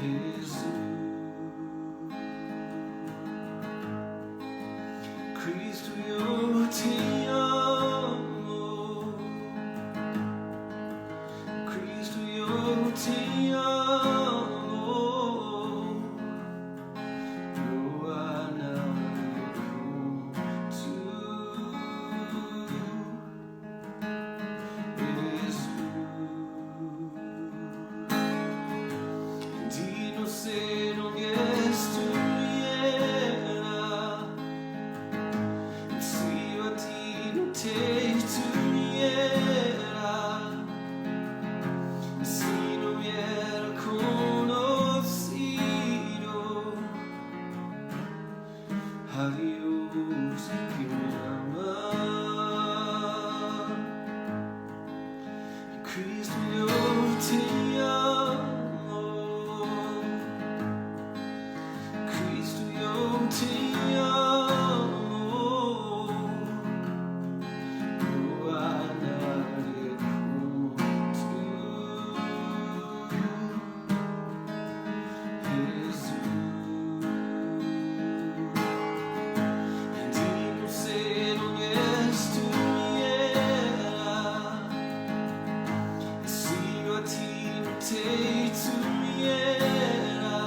Jesús. Cristo, yo te amo. Cristo, yo te amo. No hay nadie como tú, Jesús. Di no sé lo que estuviera si a ti no te tuviera, si no hubiera conocido a Dios que me ama. Cristo, yo te amo. Cristo, yo te amo. No hay nadie como tú, Jesús. Di no sé lo que estuviera si yo a ti no te tuviera,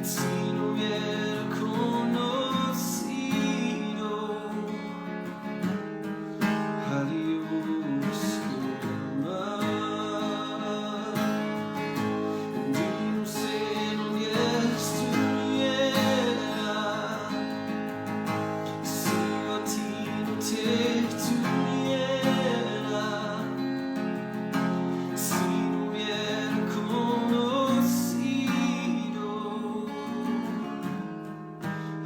si no hubiera conocido a Dios que me ama. Di no sé lo que estuviera si yo a ti no te tuviera, si no hubiera conocido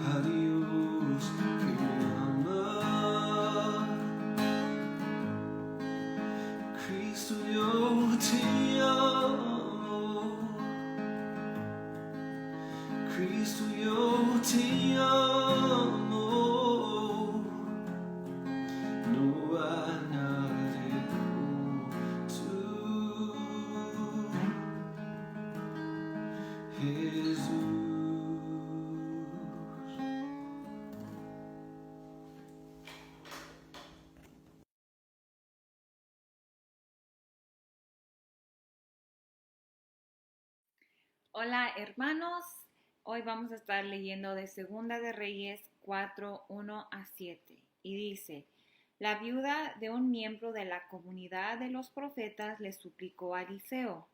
a Dios que me ama. Cristo, yo te amo. Cristo, yo te amo. No hay nadie como tú, Jesús. Hola hermanos, hoy vamos a estar leyendo de Segunda de Reyes 4, 1 a 7 y dice: la viuda de un miembro de la comunidad de los profetas le suplicó a Eliseo: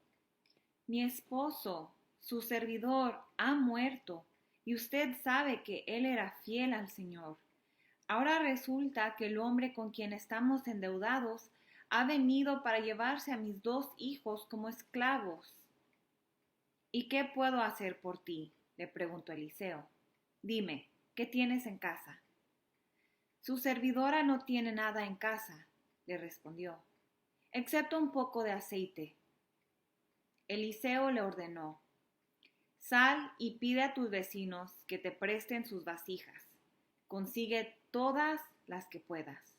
mi esposo, su servidor, ha muerto y usted sabe que él era fiel al Señor. Ahora resulta que el hombre con quien estamos endeudados ha venido para llevarse a mis 2 hijos como esclavos. ¿Y qué puedo hacer por ti?, le preguntó Eliseo. Dime, ¿qué tienes en casa? Su servidora no tiene nada en casa, le respondió, excepto un poco de aceite. Eliseo le ordenó: sal y pide a tus vecinos que te presten sus vasijas. Consigue todas las que puedas.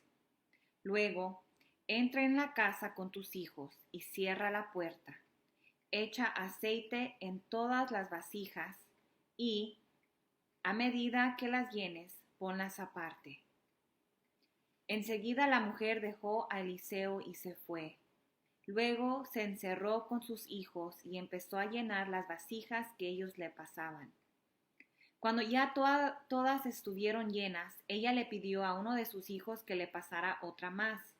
Luego, entra en la casa con tus hijos y cierra la puerta. Echa aceite en todas las vasijas y, a medida que las llenes, ponlas aparte. Enseguida la mujer dejó a Eliseo y se fue. Luego se encerró con sus hijos y empezó a llenar las vasijas que ellos le pasaban. Cuando ya todas estuvieron llenas, ella le pidió a uno de sus hijos que le pasara otra más,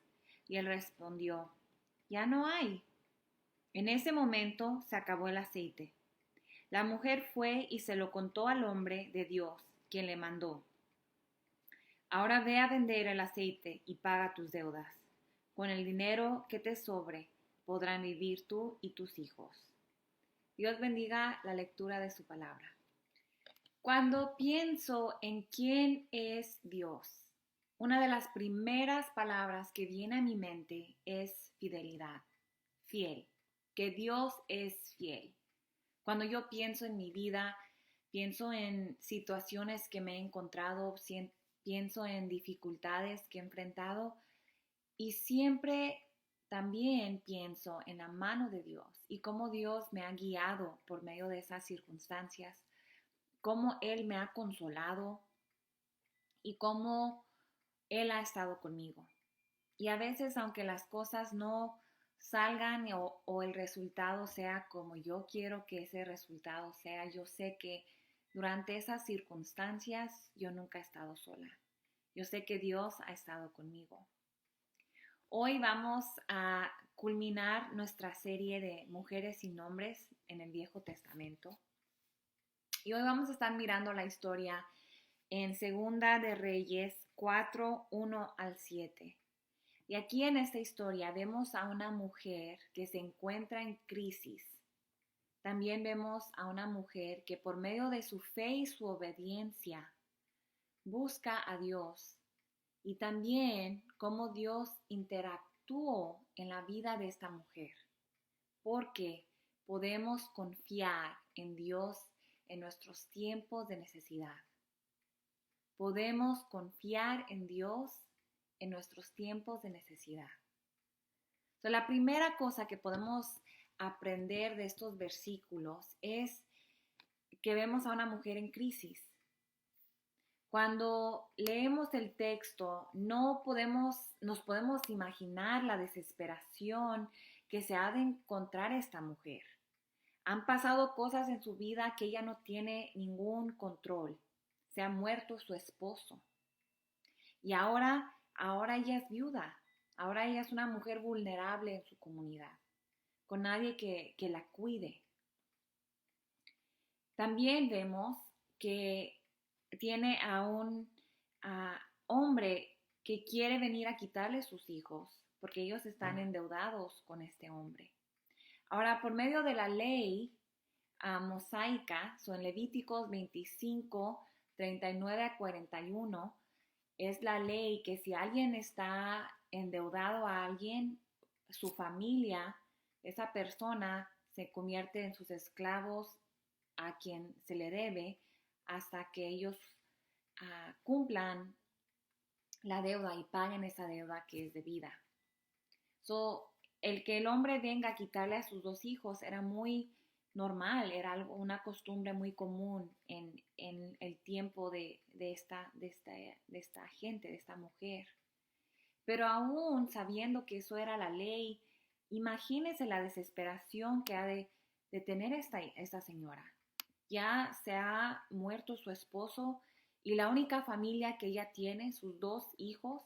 y él respondió: ya no hay. En ese momento se acabó el aceite. La mujer fue y se lo contó al hombre de Dios, quien le mandó: ahora ve a vender el aceite y paga tus deudas. Con el dinero que te sobre podrán vivir tú y tus hijos. Dios bendiga la lectura de su palabra. Cuando pienso en quién es Dios, una de las primeras palabras que viene a mi mente es fidelidad, fiel, que Dios es fiel. Cuando yo pienso en mi vida, pienso en situaciones que me he encontrado, pienso en dificultades que he enfrentado y siempre también pienso en la mano de Dios y cómo Dios me ha guiado por medio de esas circunstancias, cómo Él me ha consolado y cómo Él ha estado conmigo. Y a veces, aunque las cosas no salgan o el resultado sea como yo quiero que ese resultado sea, yo sé que durante esas circunstancias yo nunca he estado sola. Yo sé que Dios ha estado conmigo. Hoy vamos a culminar nuestra serie de Mujeres sin Nombres en el Viejo Testamento. Y hoy vamos a estar mirando la historia en Segunda de Reyes 4, 1 al 7. Y aquí en esta historia vemos a una mujer que se encuentra en crisis. También vemos a una mujer que por medio de su fe y su obediencia busca a Dios. Y también cómo Dios interactuó en la vida de esta mujer. Porque podemos confiar en Dios en nuestros tiempos de necesidad. Podemos confiar en Dios en nuestros tiempos de necesidad. So, la primera cosa que podemos aprender de estos versículos es que vemos a una mujer en crisis. Cuando leemos el texto, nos podemos imaginar la desesperación que se ha de encontrar esta mujer. Han pasado cosas en su vida que ella no tiene ningún control. Se ha muerto su esposo. Y ahora ella es viuda. Ahora ella es una mujer vulnerable en su comunidad, con nadie que la cuide. También vemos que tiene a un hombre que quiere venir a quitarle sus hijos, porque ellos están endeudados con este hombre. Ahora, por medio de la ley mosaica, en Levíticos 25, 39 a 41, es la ley que si alguien está endeudado a alguien, su familia, esa persona se convierte en sus esclavos a quien se le debe hasta que ellos cumplan la deuda y paguen esa deuda que es debida. El que el hombre venga a quitarle a sus dos hijos era muy normal, era una costumbre muy común en el tiempo de esta gente, de esta mujer. Pero aún sabiendo que eso era la ley, imagínese la desesperación que ha de tener esta señora. Ya se ha muerto su esposo y la única familia que ella tiene, sus dos hijos,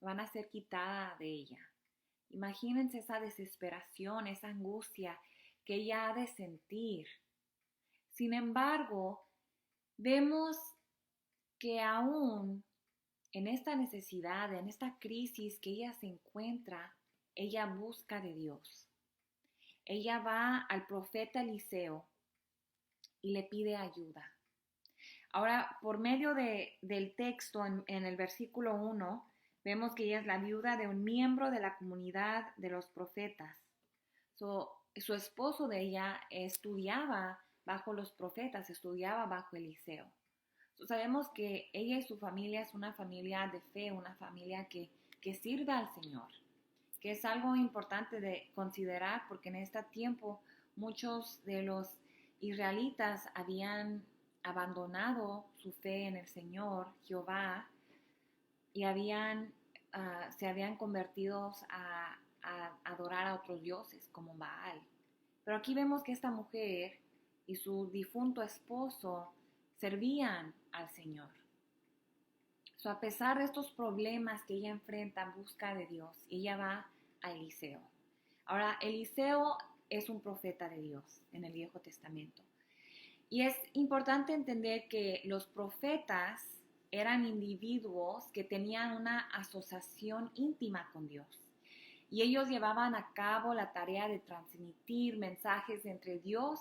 van a ser quitada de ella. Imagínense esa desesperación, esa angustia que ella ha de sentir. Sin embargo, vemos que aún en esta necesidad, en esta crisis que ella se encuentra, ella busca de Dios. Ella va al profeta Eliseo y le pide ayuda. Ahora, por medio del texto en el versículo 1, vemos que ella es la viuda de un miembro de la comunidad de los profetas. Su esposo de ella estudiaba bajo los profetas, estudiaba bajo Eliseo. Sabemos que ella y su familia es una familia de fe, una familia que sirve al Señor, que es algo importante de considerar porque en este tiempo muchos de los israelitas habían abandonado su fe en el Señor, Jehová, y se habían convertido a adorar a otros dioses como Baal. Pero aquí vemos que esta mujer y su difunto esposo servían al Señor. A pesar de estos problemas que ella enfrenta en busca de Dios, ella va a Eliseo. Ahora, Eliseo es un profeta de Dios en el Viejo Testamento. Y es importante entender que los profetas eran individuos que tenían una asociación íntima con Dios. Y ellos llevaban a cabo la tarea de transmitir mensajes entre Dios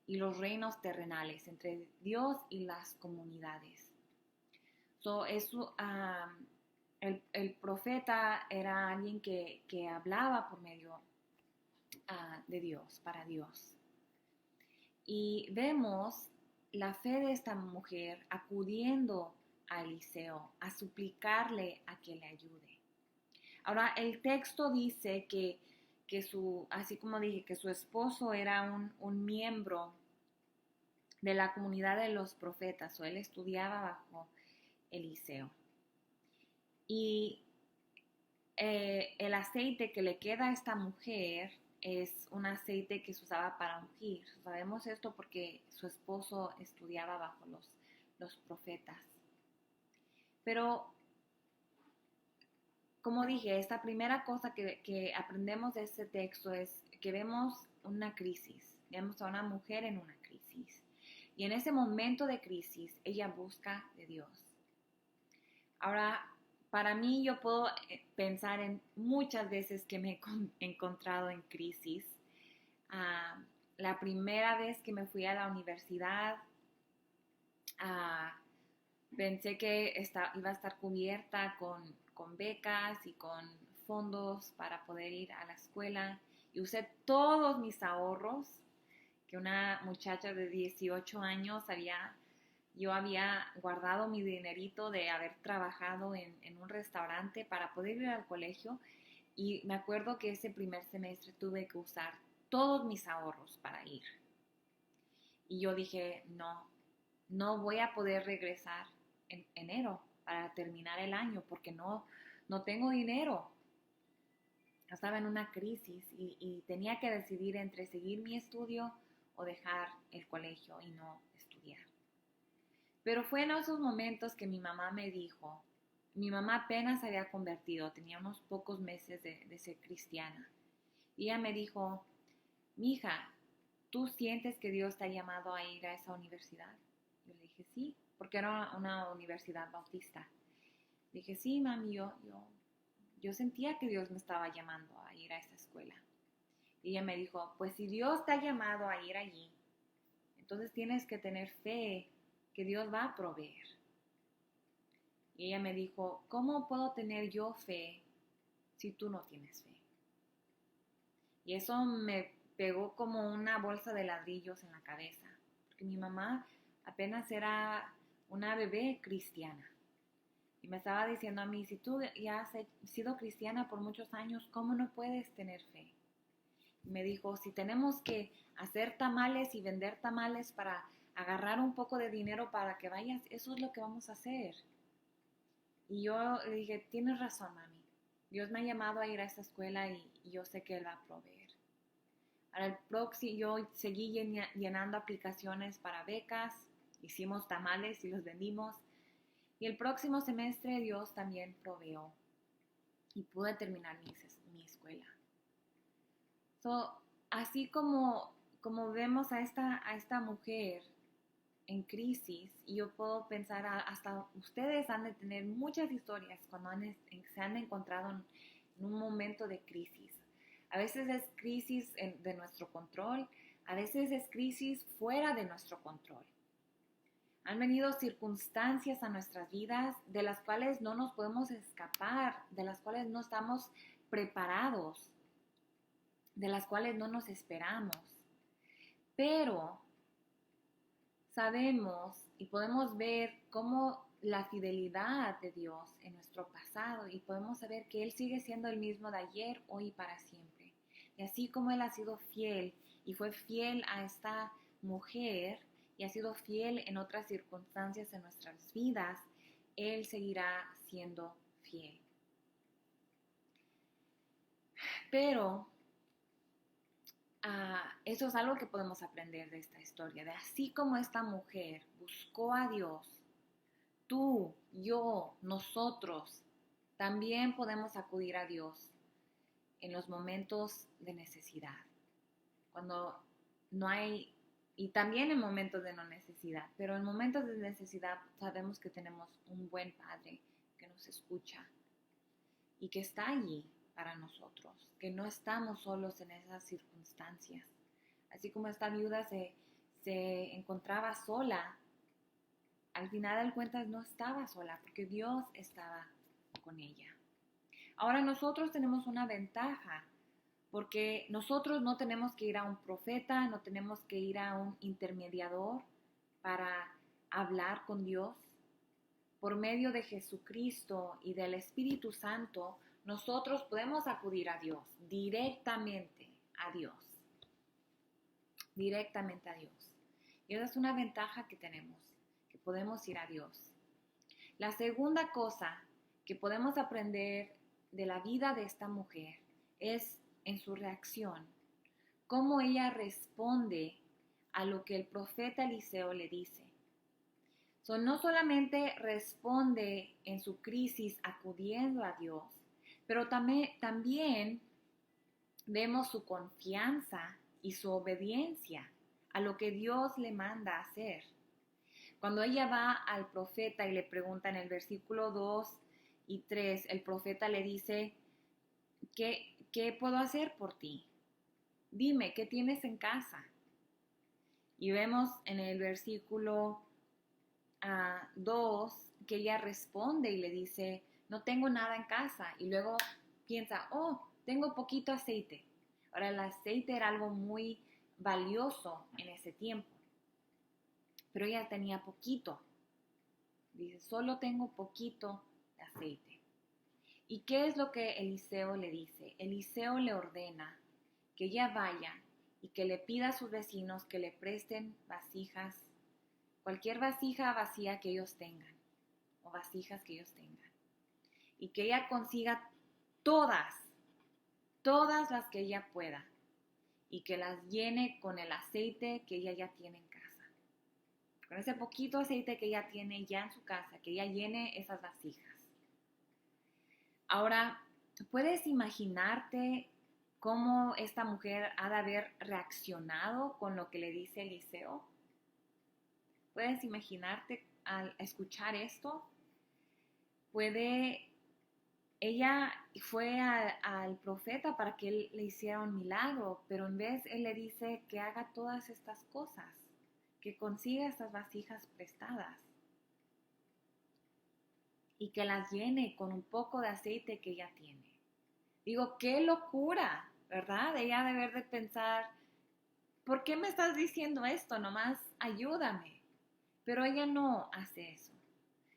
y los reinos terrenales, entre Dios y las comunidades. El profeta era alguien que hablaba por medio de Dios, para Dios. Y vemos la fe de esta mujer acudiendo a Eliseo a suplicarle a que le ayude. Ahora, el texto dice que así como dije, que su esposo era un miembro de la comunidad de los profetas, o él estudiaba bajo Eliseo. Y el aceite que le queda a esta mujer es un aceite que se usaba para ungir. Sabemos esto porque su esposo estudiaba bajo los profetas. Pero, como dije, esta primera cosa que aprendemos de este texto es que vemos una crisis. Vemos a una mujer en una crisis. Y en ese momento de crisis, ella busca de Dios. Ahora, para mí yo puedo pensar en muchas veces que me he encontrado en crisis. Uh, la primera vez que me fui a la universidad, pensé que iba a estar cubierta con becas y con fondos para poder ir a la escuela. Y usé todos mis ahorros que una muchacha de 18 años yo había guardado mi dinerito de haber trabajado en un restaurante para poder ir al colegio, y me acuerdo que ese primer semestre tuve que usar todos mis ahorros para ir. Y yo dije, no voy a poder regresar en enero para terminar el año porque no tengo dinero. Estaba en una crisis y tenía que decidir entre seguir mi estudio o dejar el colegio y no estudiar. Pero fue en esos momentos que mi mamá me dijo, mi mamá apenas se había convertido, tenía unos pocos meses de ser cristiana. Y ella me dijo, mija, ¿tú sientes que Dios te ha llamado a ir a esa universidad? Yo le dije, sí, porque era una universidad bautista. Le dije, sí, mami, yo sentía que Dios me estaba llamando a ir a esa escuela. Y ella me dijo, pues si Dios te ha llamado a ir allí, entonces tienes que tener fe que Dios va a proveer. Y ella me dijo, ¿cómo puedo tener yo fe si tú no tienes fe? Y eso me pegó como una bolsa de ladrillos en la cabeza, porque mi mamá apenas era una bebé cristiana. Y me estaba diciendo a mí, si tú ya has sido cristiana por muchos años, ¿cómo no puedes tener fe? Y me dijo, si tenemos que hacer tamales y vender tamales para agarrar un poco de dinero para que vayas, eso es lo que vamos a hacer. Y yo le dije, tienes razón, mami. Dios me ha llamado a ir a esta escuela y yo sé que Él va a proveer. Ahora el próximo, yo seguí llenando aplicaciones para becas, hicimos tamales y los vendimos. Y el próximo semestre Dios también proveó y pude terminar mi escuela. Así como vemos a esta mujer en crisis, y yo puedo pensar, hasta ustedes han de tener muchas historias cuando se han encontrado en un momento de crisis. A veces es crisis de nuestro control, a veces es crisis fuera de nuestro control. Han venido circunstancias a nuestras vidas de las cuales no nos podemos escapar, de las cuales no estamos preparados, de las cuales no nos esperamos. Pero sabemos y podemos ver cómo la fidelidad de Dios en nuestro pasado, y podemos saber que Él sigue siendo el mismo de ayer, hoy y para siempre. Y así como Él ha sido fiel y fue fiel a esta mujer y ha sido fiel en otras circunstancias en nuestras vidas, Él seguirá siendo fiel. Pero eso es algo que podemos aprender de esta historia, de así como esta mujer buscó a Dios, tú, yo, nosotros también podemos acudir a Dios en los momentos de necesidad, cuando no hay, y también en momentos de no necesidad, pero en momentos de necesidad sabemos que tenemos un buen Padre que nos escucha y que está allí para nosotros, que no estamos solos en esas circunstancias. Así como esta viuda se encontraba sola, al final de cuentas no estaba sola, porque Dios estaba con ella. Ahora nosotros tenemos una ventaja, porque nosotros no tenemos que ir a un profeta, no tenemos que ir a un intermediador para hablar con Dios. Por medio de Jesucristo y del Espíritu Santo, nosotros podemos acudir a Dios, directamente a Dios. Directamente a Dios. Y esa es una ventaja que tenemos, que podemos ir a Dios. La segunda cosa que podemos aprender de la vida de esta mujer es en su reacción, cómo ella responde a lo que el profeta Eliseo le dice. No solamente responde en su crisis acudiendo a Dios, pero también vemos su confianza y su obediencia a lo que Dios le manda hacer. Cuando ella va al profeta y le pregunta en el versículo 2 y 3, el profeta le dice, ¿qué puedo hacer por ti? Dime, ¿qué tienes en casa? Y vemos en el versículo 2 que ella responde y le dice, no tengo nada en casa. Y luego piensa, tengo poquito aceite. Ahora, el aceite era algo muy valioso en ese tiempo, pero ella tenía poquito. Dice, solo tengo poquito de aceite. ¿Y qué es lo que Eliseo le dice? Eliseo le ordena que ella vaya y que le pida a sus vecinos que le presten vasijas, cualquier vasija vacía que ellos tengan, o vasijas que ellos tengan, y que ella consiga todas las que ella pueda, y que las llene con el aceite que ella ya tiene en casa. Con ese poquito aceite que ella tiene ya en su casa, que ella llene esas vasijas. Ahora, ¿puedes imaginarte cómo esta mujer ha de haber reaccionado con lo que le dice Eliseo? ¿Puedes imaginarte al escuchar esto? Ella fue al profeta para que él le hiciera un milagro, pero en vez él le dice que haga todas estas cosas, que consiga estas vasijas prestadas y que las llene con un poco de aceite que ella tiene. Digo, qué locura, ¿verdad? Ella debe de pensar, ¿por qué me estás diciendo esto? Nomás ayúdame. Pero ella no hace eso.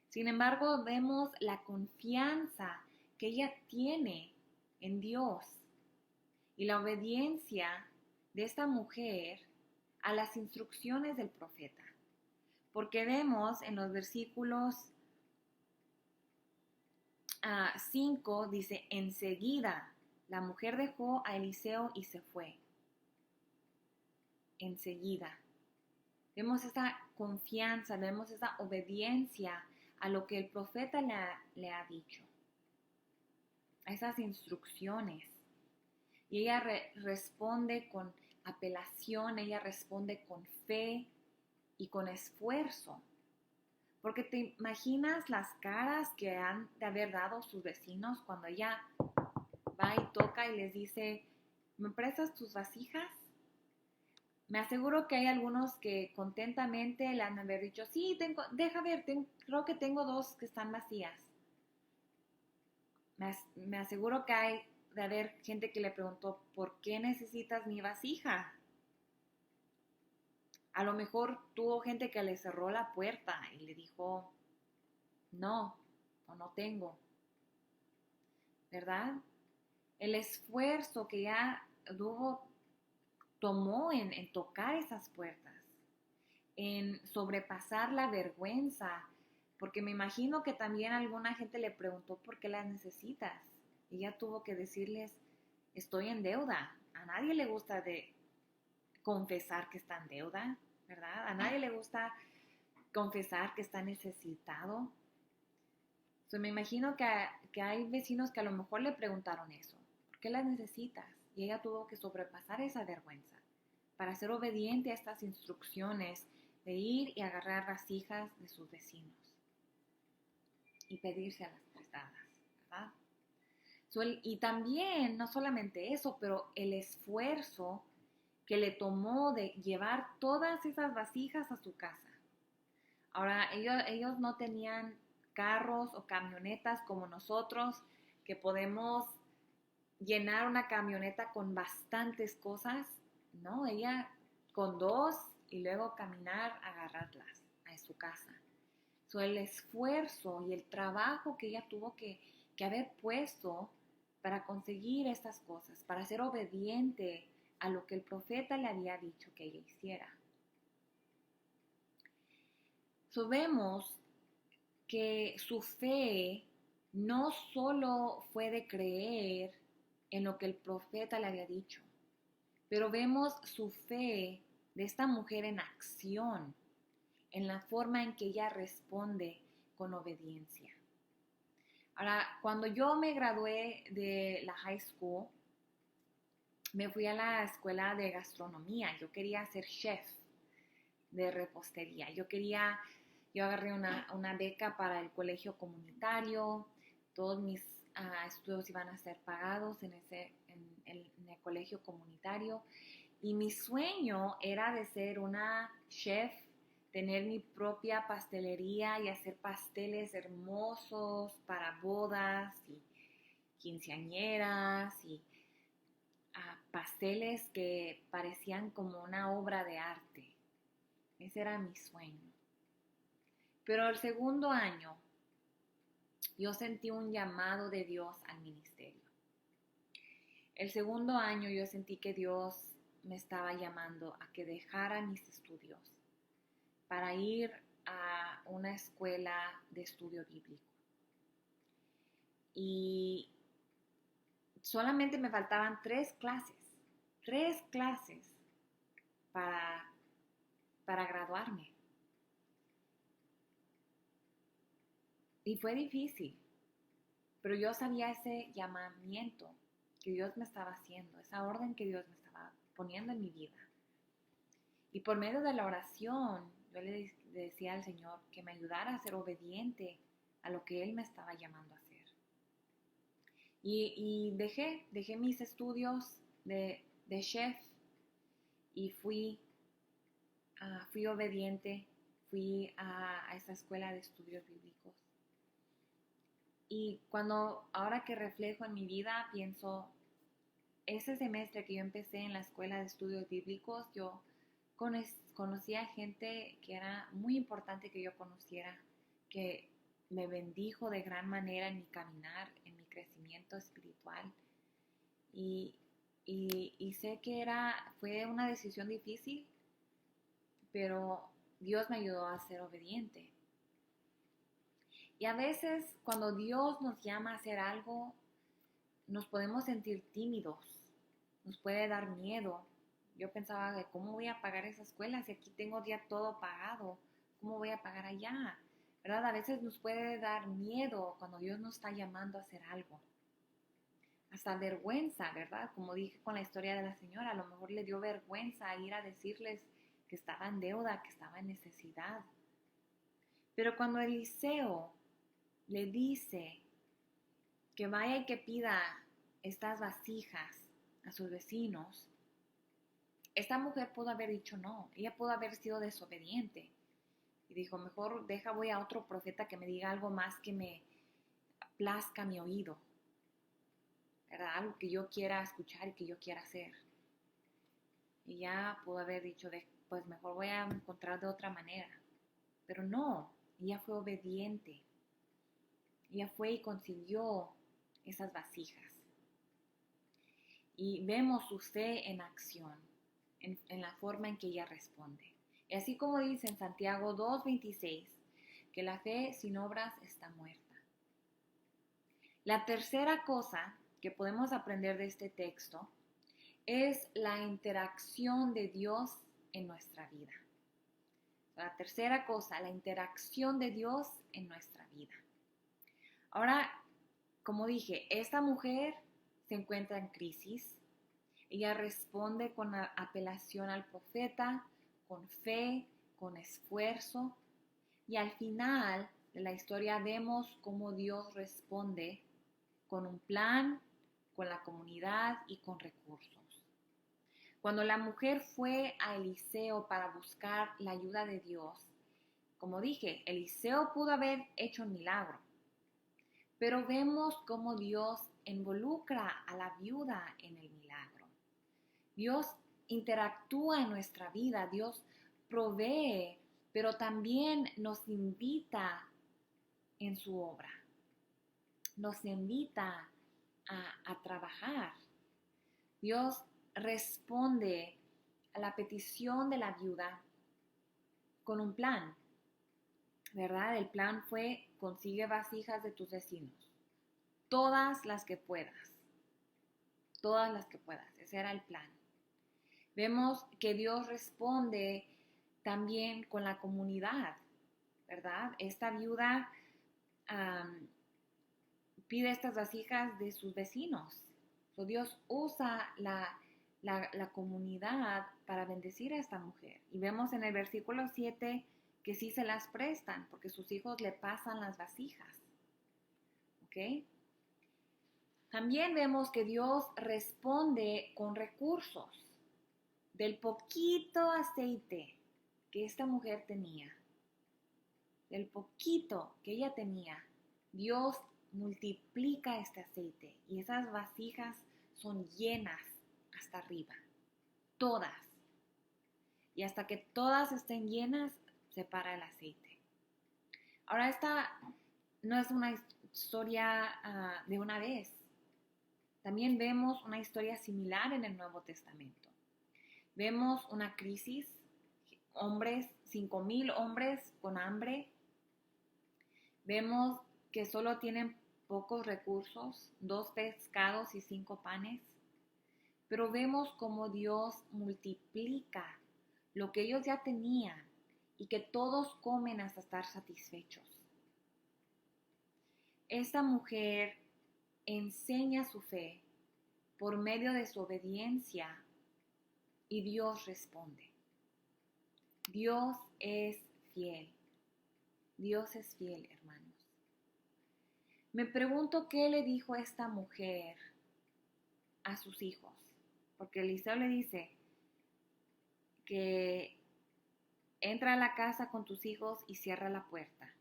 Sin embargo, vemos la confianza que ella tiene en Dios y la obediencia de esta mujer a las instrucciones del profeta. Porque vemos en los versículos 5, dice, enseguida la mujer dejó a Eliseo y se fue. Enseguida. Vemos esa confianza, vemos esa obediencia a lo que el profeta le ha dicho, a esas instrucciones. Y ella responde con apelación, ella responde con fe y con esfuerzo. Porque te imaginas las caras que han de haber dado sus vecinos cuando ella va y toca y les dice, ¿me prestas tus vasijas? Me aseguro que hay algunos que contentamente le han de haber dicho, sí, deja ver, creo que tengo 2 que están vacías. Me aseguro que hay de haber gente que le preguntó, ¿por qué necesitas mi vasija? A lo mejor tuvo gente que le cerró la puerta y le dijo, no, o no tengo, ¿verdad? El esfuerzo que ya tomó en tocar esas puertas, en sobrepasar la vergüenza, porque me imagino que también alguna gente le preguntó por qué las necesitas. Y ella tuvo que decirles, estoy en deuda. A nadie le gusta de confesar que está en deuda, ¿verdad? A nadie le gusta confesar que está necesitado. Me imagino que hay vecinos que a lo mejor le preguntaron eso. ¿Por qué las necesitas? Y ella tuvo que sobrepasar esa vergüenza para ser obediente a estas instrucciones de ir y agarrar vasijas de sus vecinos y pedirse a las prestadas, ¿verdad? Y también, no solamente eso, pero el esfuerzo que le tomó de llevar todas esas vasijas a su casa. Ahora, ellos no tenían carros o camionetas como nosotros, que podemos llenar una camioneta con bastantes cosas. No, ella con 2 y luego caminar, agarrarlas a su casa. El esfuerzo y el trabajo que ella tuvo que haber puesto para conseguir estas cosas, para ser obediente a lo que el profeta le había dicho que ella hiciera. Vemos que su fe no solo fue de creer en lo que el profeta le había dicho, pero vemos su fe de esta mujer en acción, en la forma en que ella responde con obediencia. Ahora, cuando yo me gradué de la high school, me fui a la escuela de gastronomía. Yo quería ser chef de repostería. Yo agarré una beca para el colegio comunitario. Todos mis estudios iban a ser pagados en el colegio comunitario. Y mi sueño era de ser una chef, tener mi propia pastelería y hacer pasteles hermosos para bodas y quinceañeras y pasteles que parecían como una obra de arte. Ese era mi sueño. Pero el segundo año yo sentí un llamado de Dios al ministerio. El segundo año yo sentí que Dios me estaba llamando a que dejara mis estudios para ir a una escuela de estudio bíblico. Y solamente me faltaban 3 clases para graduarme. Y fue difícil, pero yo sabía ese llamamiento que Dios me estaba haciendo, esa orden que Dios me estaba poniendo en mi vida. Y por medio de la oración, yo le decía al Señor que me ayudara a ser obediente a lo que Él me estaba llamando a hacer. Y dejé mis estudios de chef y fui obediente, fui a esa escuela de estudios bíblicos. Y ahora que reflejo en mi vida, pienso, ese semestre que yo empecé en la escuela de estudios bíblicos, yo conocí a gente que era muy importante que yo conociera, que me bendijo de gran manera en mi caminar, en mi crecimiento espiritual. Y sé que fue una decisión difícil, pero Dios me ayudó a ser obediente. Y a veces cuando Dios nos llama a hacer algo, nos podemos sentir tímidos, nos puede dar miedo. Yo pensaba, ¿cómo voy a pagar esa escuela si aquí tengo ya todo pagado? ¿Cómo voy a pagar allá? ¿Verdad? A veces nos puede dar miedo cuando Dios nos está llamando a hacer algo. Hasta vergüenza, ¿verdad? Como dije con la historia de la señora, a lo mejor le dio vergüenza ir a decirles que estaba en deuda, que estaba en necesidad. Pero cuando Eliseo le dice que vaya y que pida estas vasijas a sus vecinos, esta mujer pudo haber dicho no, ella pudo haber sido desobediente y dijo, mejor voy a otro profeta que me diga algo más que me plazca mi oído, ¿verdad? Algo que yo quiera escuchar y que yo quiera hacer. Y ya pudo haber dicho, pues mejor voy a encontrar de otra manera, pero no, ella fue obediente, ella fue y consiguió esas vasijas. Y vemos su fe en acción, en la forma en que ella responde. Y así como dice en Santiago 2:26, que la fe sin obras está muerta. La tercera cosa que podemos aprender de este texto es la interacción de Dios en nuestra vida. La tercera cosa, la interacción de Dios en nuestra vida. Ahora, como dije, esta mujer se encuentra en crisis. Ella responde con apelación al profeta, con fe, con esfuerzo. Y al final de la historia vemos cómo Dios responde con un plan, con la comunidad y con recursos. Cuando la mujer fue a Eliseo para buscar la ayuda de Dios, como dije, Eliseo pudo haber hecho un milagro. Pero vemos cómo Dios involucra a la viuda en el milagro. Dios interactúa en nuestra vida, Dios provee, pero también nos invita en su obra. Nos invita a trabajar. Dios responde a la petición de la viuda con un plan, ¿verdad? El plan fue: consigue vasijas de tus vecinos, todas las que puedas, todas las que puedas. Ese era el plan. Vemos que Dios responde también con la comunidad, ¿verdad? Esta viuda pide estas vasijas de sus vecinos. So, Dios usa la comunidad para bendecir a esta mujer. Y vemos en el versículo 7 que sí se las prestan porque sus hijos le pasan las vasijas. ¿Ok? También vemos que Dios responde con recursos. Del poquito aceite que esta mujer tenía, del poquito que ella tenía, Dios multiplica este aceite y esas vasijas son llenas hasta arriba, todas. Y hasta que todas estén llenas, se para el aceite. Ahora, esta no es una historia de una vez. También vemos una historia similar en el Nuevo Testamento. Vemos una crisis, 5,000 hombres con hambre. Vemos que solo tienen pocos recursos, 2 pescados y 5 panes. Pero vemos cómo Dios multiplica lo que ellos ya tenían y que todos comen hasta estar satisfechos. Esta mujer enseña su fe por medio de su obediencia y Dios responde. Dios es fiel. Dios es fiel, hermanos. Me pregunto qué le dijo esta mujer a sus hijos. Porque Eliseo le dice que entra a la casa con tus hijos y cierra la puerta.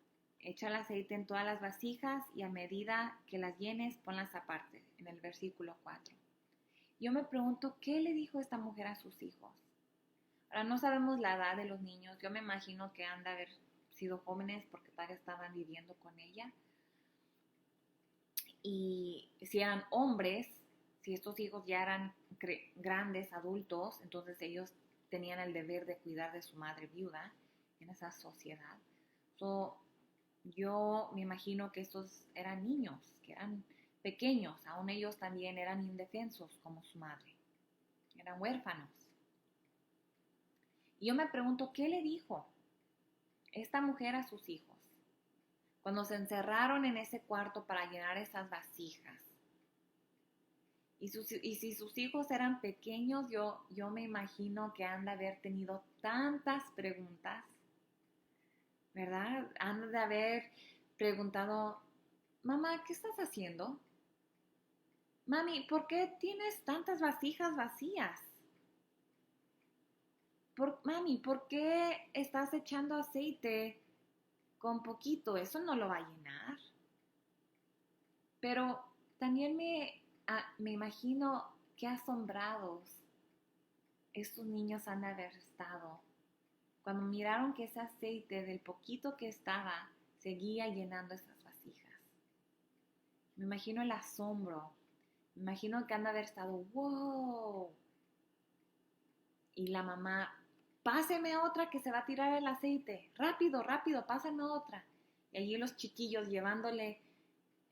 Echa el aceite en todas las vasijas y a medida que las llenes, ponlas aparte, en el versículo 4. Yo me pregunto qué le dijo esta mujer a sus hijos. Ahora no sabemos la edad de los niños. Yo me imagino que han de haber sido jóvenes porque tal vez estaban viviendo con ella. Y si eran hombres, si estos hijos ya eran grandes, adultos, entonces ellos tenían el deber de cuidar de su madre viuda en esa sociedad. Yo me imagino que estos eran niños, que eran pequeños, aún ellos también eran indefensos como su madre, eran huérfanos. Y yo me pregunto, ¿qué le dijo esta mujer a sus hijos cuando se encerraron en ese cuarto para llenar esas vasijas? Y si sus hijos eran pequeños, yo me imagino que han de haber tenido tantas preguntas, ¿verdad? Han de haber preguntado: mamá, ¿qué estás haciendo? Mami, ¿por qué tienes tantas vasijas vacías? Mami, ¿por qué estás echando aceite con poquito? Eso no lo va a llenar. Pero también me imagino qué asombrados estos niños han de haber estado cuando miraron que ese aceite, del poquito que estaba, seguía llenando esas vasijas. Me imagino el asombro. Me imagino que han de haber estado, wow. Y la mamá: páseme otra que se va a tirar el aceite. Rápido, rápido, pásame otra. Y allí los chiquillos llevándole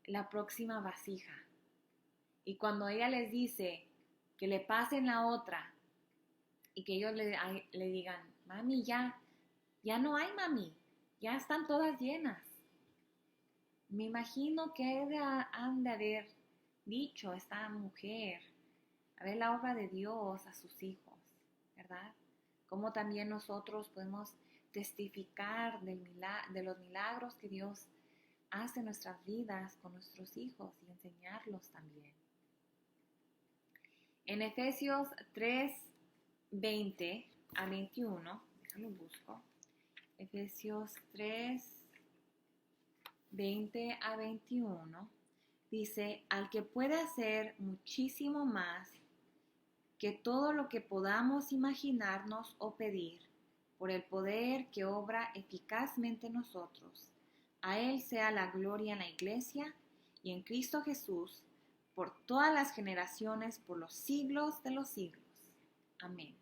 la próxima vasija. Y cuando ella les dice que le pasen la otra y que ellos le digan: mami, ya no hay, mami, ya están todas llenas. Me imagino que han de haber dicho esta mujer, a ver la obra de Dios a sus hijos, ¿verdad? Como también nosotros podemos testificar de los milagros que Dios hace en nuestras vidas con nuestros hijos y enseñarlos también. En Efesios 3, 20 a 21, déjalo busco. Efesios 3, 20 a 21, dice: al que puede hacer muchísimo más que todo lo que podamos imaginarnos o pedir, por el poder que obra eficazmente en nosotros. A Él sea la gloria en la Iglesia y en Cristo Jesús, por todas las generaciones, por los siglos de los siglos. Amén.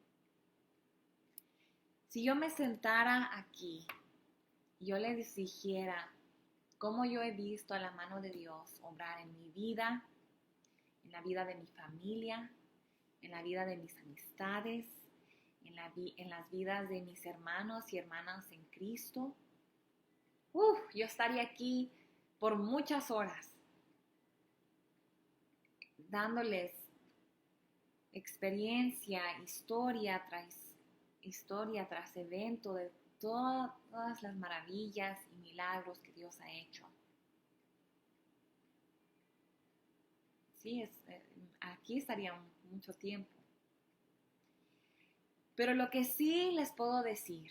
Si yo me sentara aquí y yo les dijera cómo yo he visto a la mano de Dios obrar en mi vida, en la vida de mi familia, en la vida de mis amistades, en las vidas de mis hermanos y hermanas en Cristo, yo estaría aquí por muchas horas dándoles experiencia, historia tras evento de todas las maravillas y milagros que Dios ha hecho. Sí, aquí estaría mucho tiempo. Pero lo que sí les puedo decir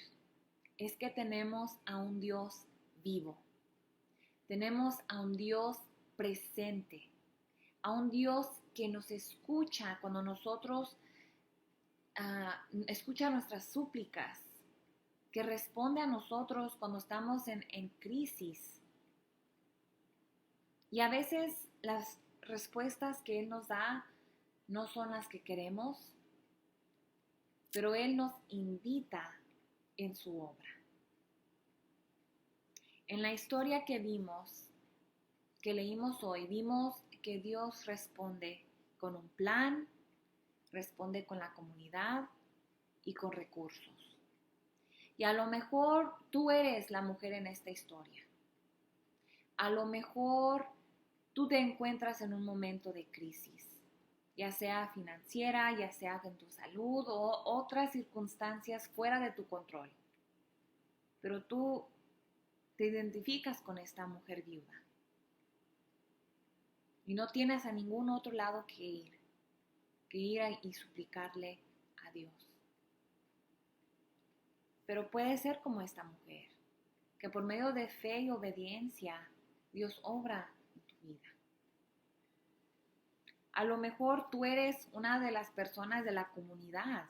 es que tenemos a un Dios vivo. Tenemos a un Dios presente, a un Dios que nos escucha cuando nosotros escucha nuestras súplicas, que responde a nosotros cuando estamos en crisis. Y a veces las respuestas que Él nos da no son las que queremos, pero Él nos invita en su obra. En la historia que leímos hoy, vimos que Dios responde con un plan, responde con la comunidad y con recursos. Y a lo mejor tú eres la mujer en esta historia. A lo mejor tú te encuentras en un momento de crisis, ya sea financiera, ya sea en tu salud o otras circunstancias fuera de tu control. Pero tú te identificas con esta mujer viuda y no tienes a ningún otro lado que ir y suplicarle a Dios. Pero puede ser como esta mujer, que por medio de fe y obediencia Dios obra en tu vida. A lo mejor tú eres una de las personas de la comunidad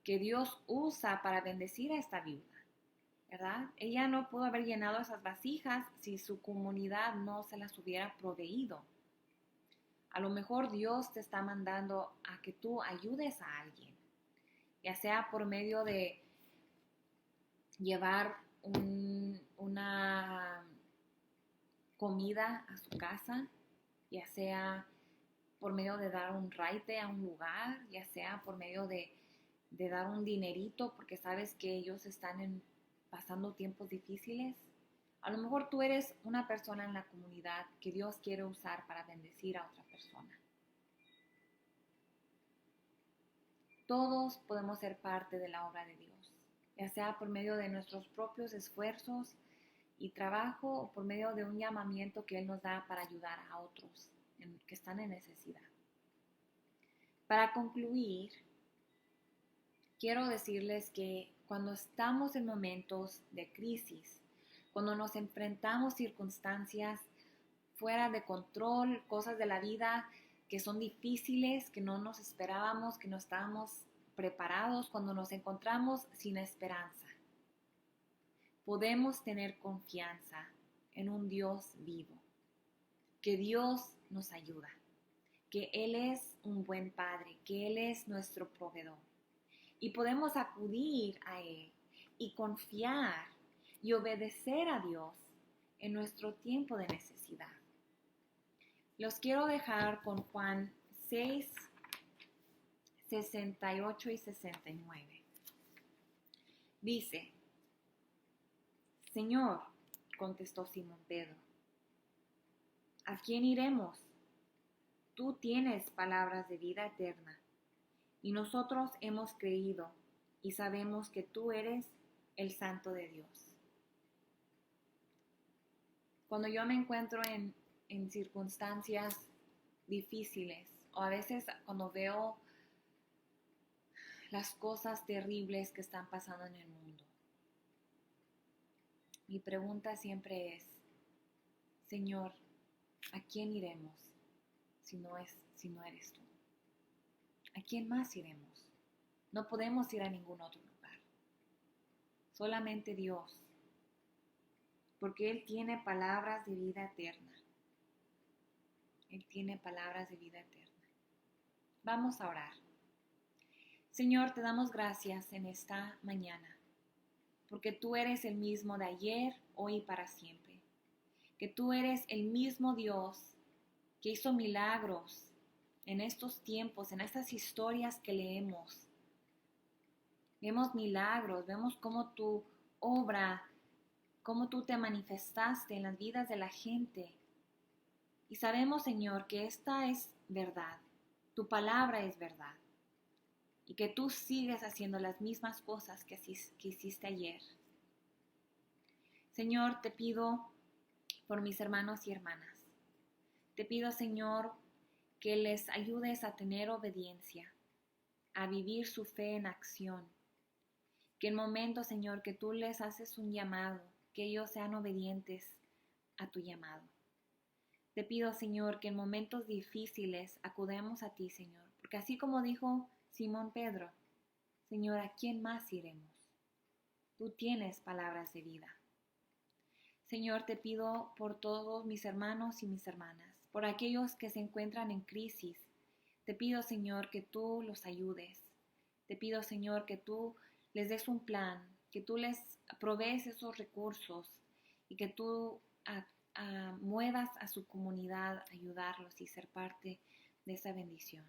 que Dios usa para bendecir a esta viuda, ¿verdad? Ella no pudo haber llenado esas vasijas si su comunidad no se las hubiera proveído. A lo mejor Dios te está mandando a que tú ayudes a alguien, ya sea por medio de llevar una comida a su casa, ya sea por medio de dar un raite a un lugar, ya sea por medio de dar un dinerito porque sabes que ellos están pasando tiempos difíciles. A lo mejor tú eres una persona en la comunidad que Dios quiere usar para bendecir a otra persona. Todos podemos ser parte de la obra de Dios, ya sea por medio de nuestros propios esfuerzos y trabajo o por medio de un llamamiento que Él nos da para ayudar a otros que están en necesidad. Para concluir, quiero decirles que cuando estamos en momentos de crisis, cuando nos enfrentamos circunstancias fuera de control, cosas de la vida que son difíciles, que no nos esperábamos, que no estábamos preparados, cuando nos encontramos sin esperanza, podemos tener confianza en un Dios vivo, que Dios nos ayuda, que Él es un buen Padre, que Él es nuestro proveedor. Y podemos acudir a Él y confiar y obedecer a Dios en nuestro tiempo de necesidad. Los quiero dejar con Juan 6, 68 y 69. Dice: Señor, contestó Simón Pedro, ¿a quién iremos? Tú tienes palabras de vida eterna, y nosotros hemos creído y sabemos que tú eres el Santo de Dios. Cuando yo me encuentro en circunstancias difíciles, o a veces cuando veo las cosas terribles que están pasando en el mundo, mi pregunta siempre es: Señor, ¿a quién iremos si no eres tú? ¿A quién más iremos? No podemos ir a ningún otro lugar. Solamente Dios, porque Él tiene palabras de vida eterna. Él tiene palabras de vida eterna. Vamos a orar. Señor, te damos gracias en esta mañana, porque tú eres el mismo de ayer, hoy y para siempre. Que tú eres el mismo Dios que hizo milagros en estos tiempos, en estas historias que leemos. Vemos milagros, vemos cómo tu obra, cómo tú te manifestaste en las vidas de la gente. Y sabemos, Señor, que esta es verdad. Tu palabra es verdad. Y que tú sigues haciendo las mismas cosas que hiciste ayer. Señor, te pido por mis hermanos y hermanas. Te pido, Señor, que les ayudes a tener obediencia, a vivir su fe en acción. Que en momentos, Señor, que tú les haces un llamado, que ellos sean obedientes a tu llamado. Te pido, Señor, que en momentos difíciles acudamos a ti, Señor, porque así como dijo Simón Pedro, Señor, ¿a quién más iremos? Tú tienes palabras de vida. Señor, te pido por todos mis hermanos y mis hermanas, por aquellos que se encuentran en crisis. Te pido, Señor, que tú los ayudes. Te pido, Señor, que tú les des un plan, que tú les provees esos recursos y que tú muevas a su comunidad a ayudarlos y ser parte de esa bendición.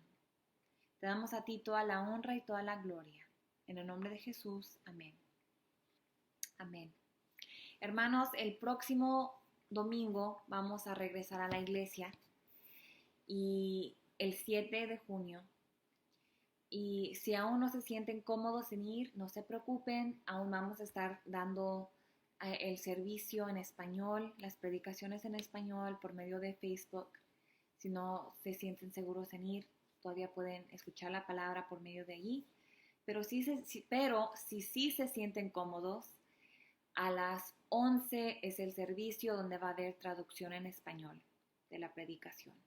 Te damos a ti toda la honra y toda la gloria. En el nombre de Jesús, amén. Amén. Hermanos, el próximo domingo vamos a regresar a la iglesia y el 7 de junio. Y si aún no se sienten cómodos en ir, no se preocupen, aún vamos a estar dando el servicio en español, las predicaciones en español por medio de Facebook. Si no se sienten seguros en ir, todavía pueden escuchar la palabra por medio de allí. Pero si sí se sienten cómodos, a las 11 es el servicio donde va a haber traducción en español de la predicación.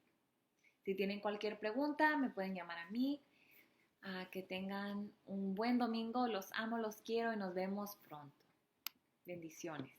Si tienen cualquier pregunta, me pueden llamar a mí. Que tengan un buen domingo. Los amo, los quiero y nos vemos pronto. Bendiciones.